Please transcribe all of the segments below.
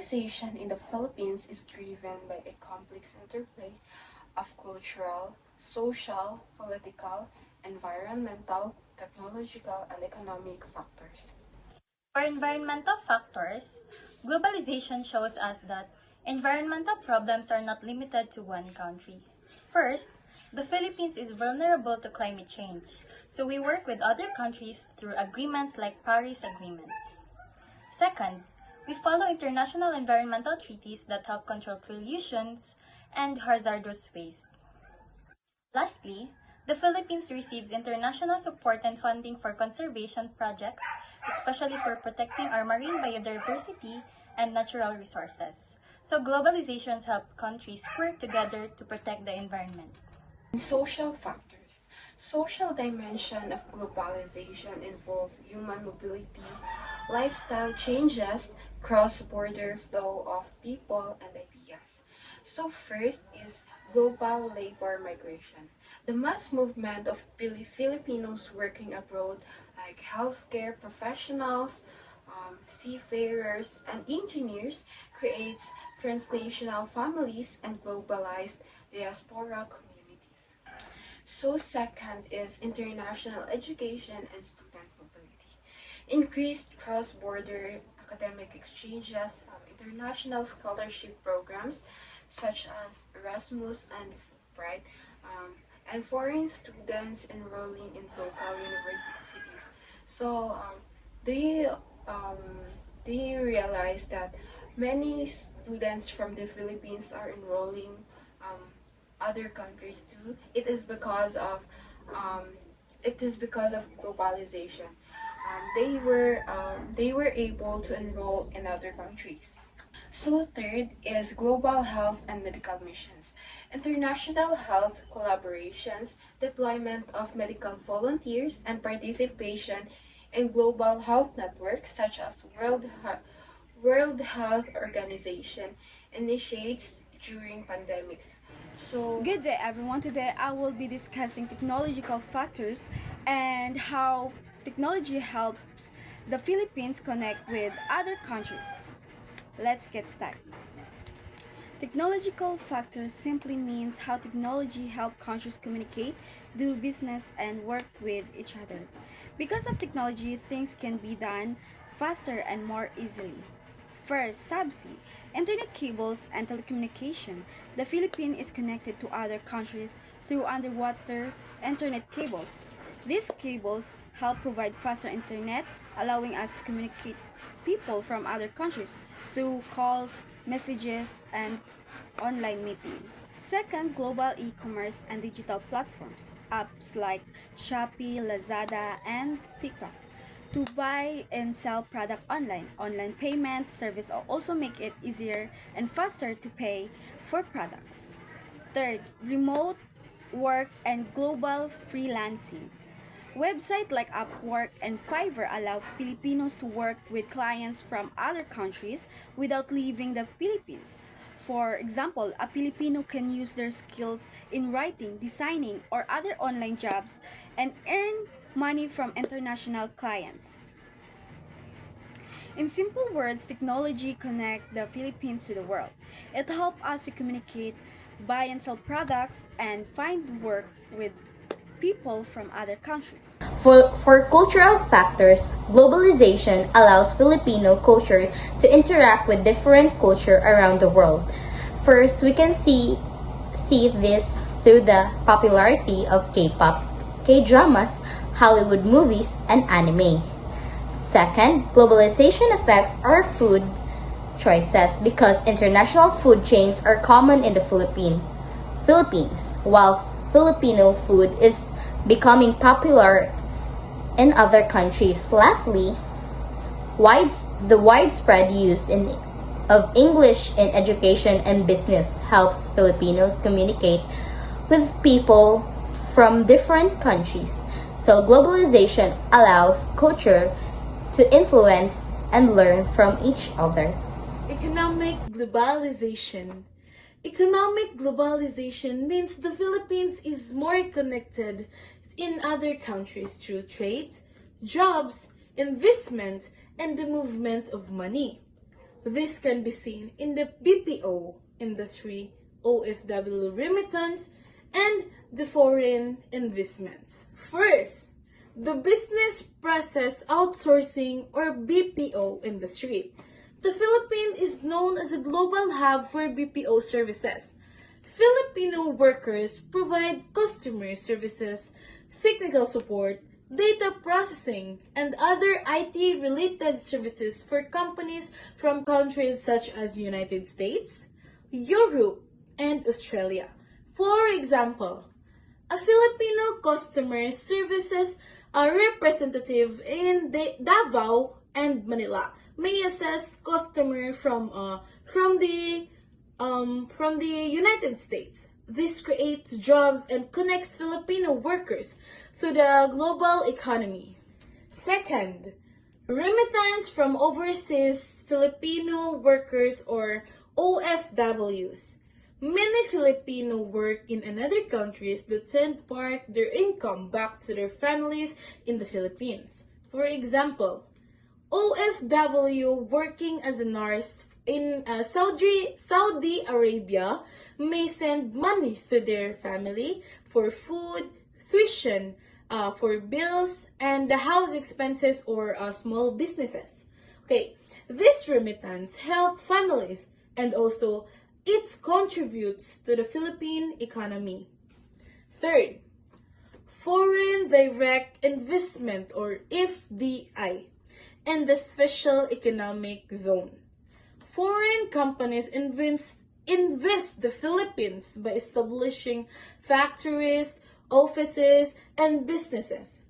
Globalization in the Philippines is driven by a complex interplay of cultural, social, political, environmental, technological, and economic factors. For environmental factors, globalization shows us that environmental problems are not limited to one country. First, the Philippines is vulnerable to climate change, so we work with other countries through agreements like Paris Agreement. Second, we follow international environmental treaties that help control pollutions and hazardous waste. Lastly, the Philippines receives international support and funding for conservation projects, especially for protecting our marine biodiversity and natural resources. So globalizations help countries work together to protect the environment. Social factors. Social dimension of globalization involve human mobility, lifestyle changes, cross-border flow of people and ideas. So first is global labor migration. The mass movement of Filipinos working abroad, like healthcare professionals, seafarers, and engineers, creates transnational families and globalized diaspora communities. So second is international education and student mobility. Increased cross-border academic exchanges, international scholarship programs such as Erasmus and Fulbright, and foreign students enrolling in local universities. So they um, they realize that many students from the Philippines are enrolling other countries too. Um, it is because of globalization. They were able to enroll in other countries. So third is global health and medical missions. International health collaborations, deployment of medical volunteers, and participation in global health networks such as World Health Organization initiates during pandemics. So Good day, everyone. Today I will be discussing technological factors and how technology helps the Philippines connect with other countries. Let's get started. Technological factors simply means how technology helps countries communicate, do business, and work with each other. Because of technology, things can be done faster and more easily. First, subsea, internet cables and telecommunication. The Philippines is connected to other countries through underwater internet cables. These cables help provide faster internet, allowing us to communicate people from other countries through calls, messages, and online meeting. Second, global e-commerce and digital platforms. Apps like Shopee, Lazada, and TikTok to buy and sell product online. Online payment service also make it easier and faster to pay for products. Third, remote work and global freelancing. Websites like Upwork and Fiverr allow Filipinos to work with clients from other countries without leaving the Philippines. For example, a Filipino can use their skills in writing, designing, or other online jobs and earn money from international clients. In simple words, technology connects the Philippines to the world. It helps us to communicate, buy and sell products, and find work with people from other countries. For cultural factors, globalization allows Filipino culture to interact with different culture around the world. First, we can see this through the popularity of K-pop, K-dramas, Hollywood movies, and anime. Second, globalization affects our food choices because international food chains are common in the Philippines, while Filipino food is becoming popular in other countries. Lastly, the widespread use of English in education and business helps Filipinos communicate with people from different countries. So globalization allows culture to influence and learn from each other. Economic globalization. Economic globalization means the Philippines is more connected in other countries through trade, jobs, investment, and the movement of money. This can be seen in the BPO industry, OFW remittance, and the foreign investments. First, the business process outsourcing or BPO industry. The Philippines is known as a global hub for BPO services. Filipino workers provide customer services, technical support, data processing, and other IT-related services for companies from countries such as United States, Europe, and Australia. For example, a Filipino customer services a representative in Davao and Manila may assess customer from the United States. This creates jobs and connects Filipino workers to the global economy. Second, remittance from overseas Filipino workers or OFWs. Many Filipino work in another countries that send part their income back to their families in the Philippines. For example, OFW working as a nurse in Saudi Arabia may send money to their family for food, tuition, for bills, and the house expenses or small businesses. Okay, this remittance help families and also it contributes to the Philippine economy. Third, foreign direct investment or FDI and the special economic zone. Foreign companies invest the Philippines by establishing factories, offices, and businesses.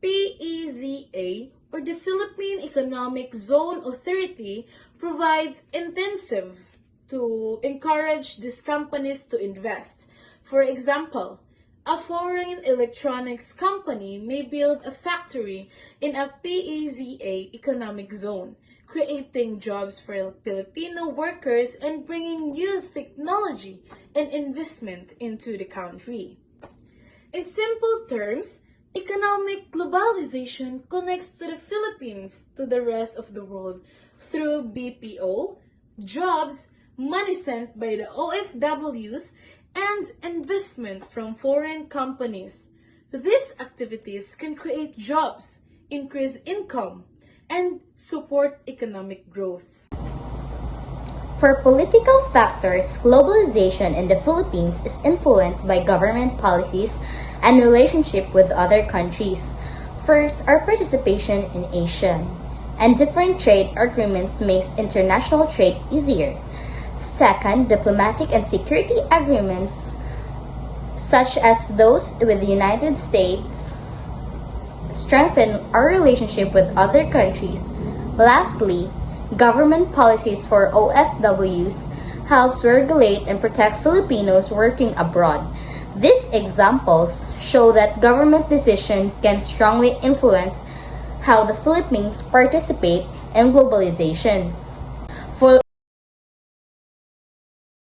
PEZA or the Philippine Economic Zone Authority provides intensive to encourage these companies to invest. For example, a foreign electronics company may build a factory in a PEZA economic zone, creating jobs for Filipino workers and bringing new technology and investment into the country. In simple terms, economic globalization connects to the Philippines to the rest of the world through BPO, jobs, money sent by the OFWs, and investment from foreign companies. These activities can create jobs, increase income, and support economic growth. For political factors, globalization in the Philippines is influenced by government policies and relationship with other countries. First, our participation in Asia and different trade agreements makes international trade easier. Second, diplomatic and security agreements such as those with the United States strengthen our relationship with other countries. Lastly, government policies for OFWs helps regulate and protect Filipinos working abroad. These examples show that government decisions can strongly influence how the Philippines participate in globalization.